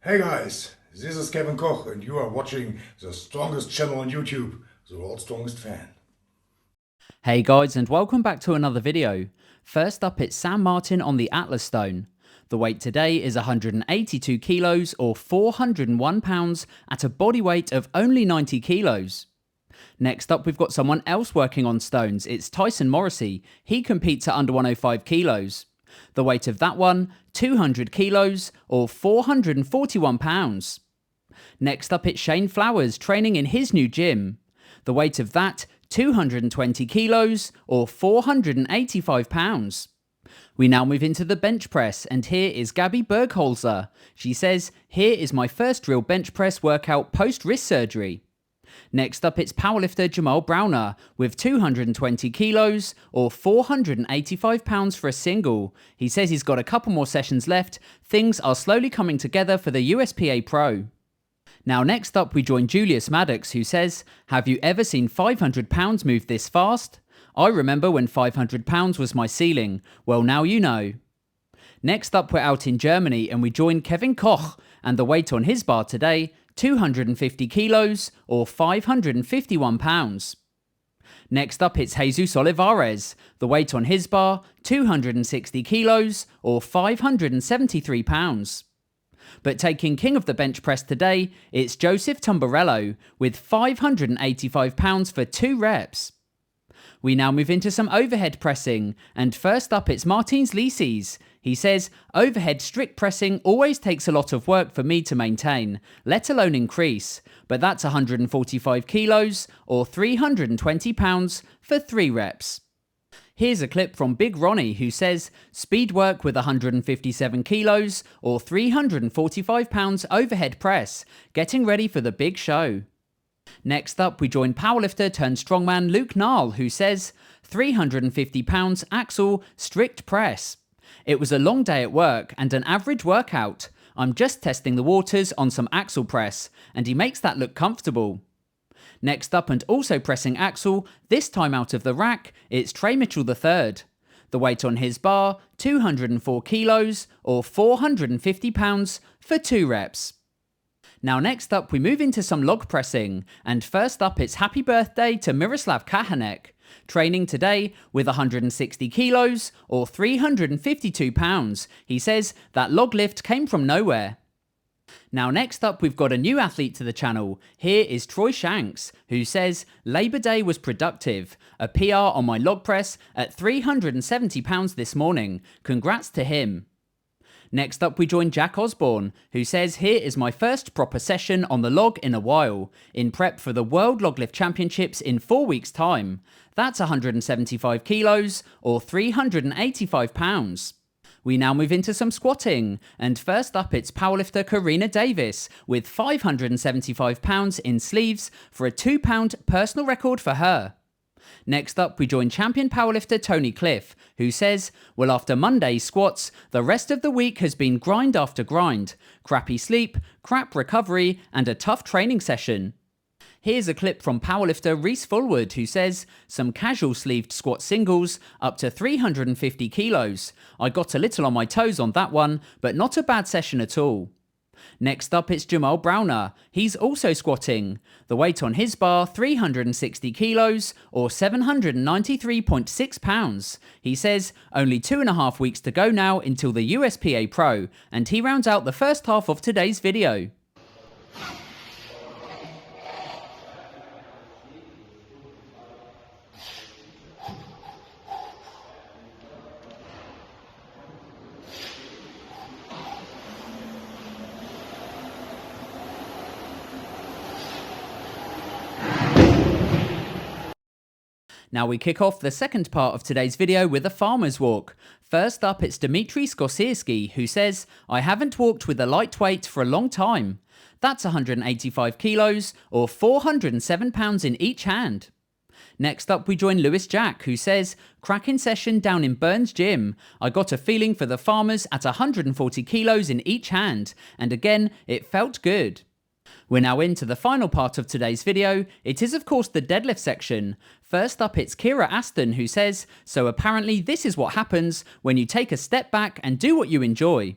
Hey guys, this is Kevin Koch and you are watching the strongest channel on YouTube, the world's strongest fan. Hey guys, and welcome back to another video. First up, it's Sam Martin on the Atlas Stone. The weight today is 182 kilos or 401 pounds at a body weight of only 90 kilos. Next up, we've got someone else working on stones. It's Tyson Morrissey. He competes at under 105 kilos. The weight of that one, 200 kilos or 441 pounds. Next up, it's Shane Flowers training in his new gym. The weight of that, 220 kilos or 485 pounds. We now move into the bench press, and here is Gabby Bergholzer. She says, "Here is my first real bench press workout post-wrist surgery." Next up, it's powerlifter Jamal Browner with 220 kilos or 485 pounds for a single. He says he's got a couple more sessions left. Things are slowly coming together for the USPA Pro. Now next up, we join Julius Maddox, who says, "Have you ever seen 500 pounds move this fast? I remember when 500 pounds was my ceiling. Well, now you know." Next up, we're out in Germany and we join Kevin Koch, and the weight on his bar today, 250 kilos or 551 pounds. Next up, it's Jesus Olivares. The weight on his bar, 260 kilos or 573 pounds. But taking king of the bench press today, it's Joseph Tumbarello with 585 pounds for 2 reps. We now move into some overhead pressing, and first up it's Martin's Licis. He says, "Overhead strict pressing always takes a lot of work for me to maintain, let alone increase, but that's 145 kilos or 320 pounds for 3 reps. Here's a clip from Big Ronnie, who says, "Speed work with 157 kilos or 345 pounds overhead press, getting ready for the big show." Next up, we join powerlifter turned strongman Luke Nall, who says, 350 pounds axle strict press. "It was a long day at work and an average workout. I'm just testing the waters on some axle press, and he makes that look comfortable." Next up, and also pressing axle, this time out of the rack, it's Trey Mitchell III. The weight on his bar, 204 kilos or 450 pounds for 2 reps. Now next up, we move into some log pressing, and first up it's happy birthday to Miroslav Kahanek, training today with 160 kilos or 352 pounds. He says that log lift came from nowhere. Now next up, we've got a new athlete to the channel. Here is Troy Shanks, who says, "Labour Day was productive. A PR on my log press at 370 pounds this morning. Congrats to him." Next up, we join Jack Osborne, who says, "Here is my first proper session on the log in a while, in prep for the World Log Lift Championships in 4 weeks' time. That's 175 kilos or 385 pounds. We now move into some squatting, and first up it's powerlifter Karina Davis with 575 pounds in sleeves for a 2-pound personal record for her. Next up, we join champion powerlifter Tony Cliff, who says, "Well, after Monday's squats, the rest of the week has been grind after grind, crappy sleep, crap recovery, and a tough training session." Here's a clip from powerlifter Reese Fullwood, who says, "Some casual sleeved squat singles up to 350 kilos. I got a little on my toes on that one, but not a bad session at all." Next up, it's Jamal Browner. He's also squatting. The weight on his bar, 360 kilos or 793.6 pounds. He says, only 2.5 weeks to go now until the USPA Pro, and he rounds out the first half of today's video. Now we kick off the second part of today's video with a farmer's walk. First up, it's Dimitri Scorseski, who says, "I haven't walked with a lightweight for a long time. That's 185 kilos or 407 pounds in each hand." Next up, we join Lewis Jack, who says, "Cracking session down in Burns Gym. I got a feeling for the farmers at 140 kilos in each hand, and again, it felt good." We're now into the final part of today's video. It is of course the deadlift section. First up, it's Kira Aston, who says, "So apparently this is what happens when you take a step back and do what you enjoy."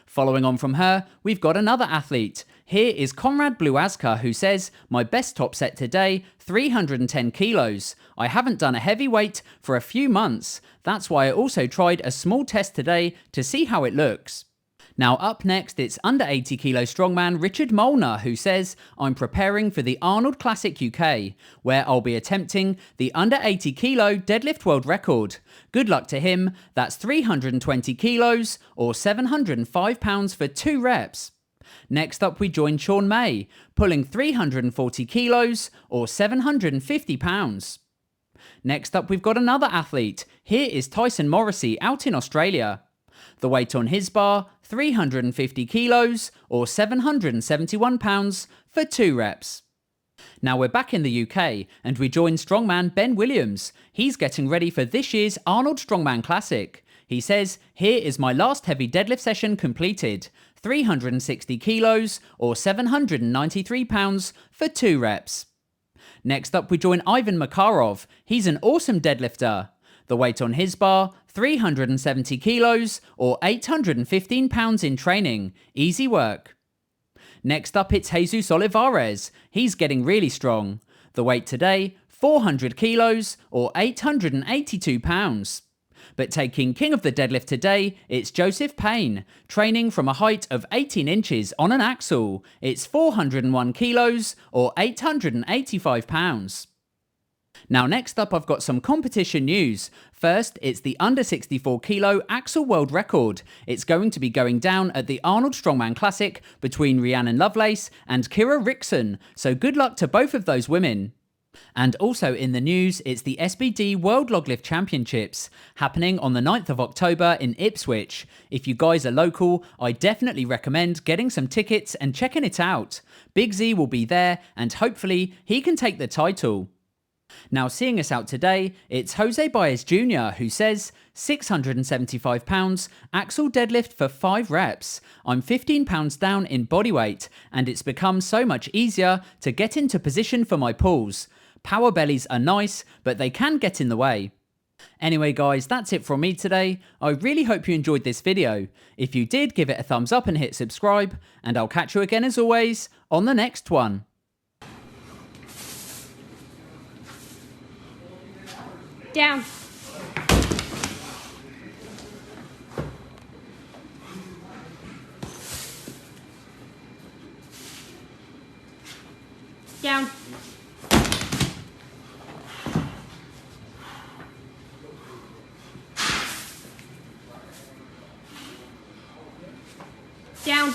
Following on from her, we've got another athlete. Here is Conrad Bluazka, who says, my best top set today, 310 kilos. I haven't done a heavy weight for a few months. That's why I also tried a small test today to see how it looks. Now up next, it's under 80 kilo strongman Richard Mulner, who says, I'm preparing for the Arnold Classic UK, where I'll be attempting the under 80 kilo deadlift world record. Good luck to him. That's 320 kilos or 705 pounds for 2 reps. Next up, we join Sean May, pulling 340 kilos or 750 pounds. Next up, we've got another athlete. Here is Tyson Morrissey out in Australia. The weight on his bar, 350 kilos or 771 pounds for 2 reps. Now we're back in the UK and we join strongman Ben Williams. He's getting ready for this year's Arnold Strongman Classic. He says, here is my last heavy deadlift session completed. 360 kilos or 793 pounds for 2 reps. Next up, we join Ivan Makarov. He's an awesome deadlifter. The weight on his bar, 370 kilos or 815 pounds in training. Easy work. Next up, it's Jesus Olivares. He's getting really strong. The weight today, 400 kilos or 882 pounds. But taking king of the deadlift today, it's Joseph Payne, training from a height of 18 inches on an axle. It's 401 kilos or 885 pounds. Now next up, I've got some competition news. First, it's the under 64 kilo axle world record. It's going to be going down at the Arnold Strongman Classic between Rhiannon Lovelace and Kira Rickson, so good luck to both of those women. And also in the news, it's the SBD World Loglift Championships, happening on the 9th of October in Ipswich. If you guys are local, I definitely recommend getting some tickets and checking it out. Big Z will be there and hopefully he can take the title. Now seeing us out today, it's Jose Baez Jr. who says, 675 pounds, axle deadlift for 5 reps. I'm 15 pounds down in body weight and it's become so much easier to get into position for my pulls. Power bellies are nice, but they can get in the way. Anyway guys, that's it from me today. I really hope you enjoyed this video. If you did, give it a thumbs up and hit subscribe, and I'll catch you again as always on the next one. Down. Down. Down.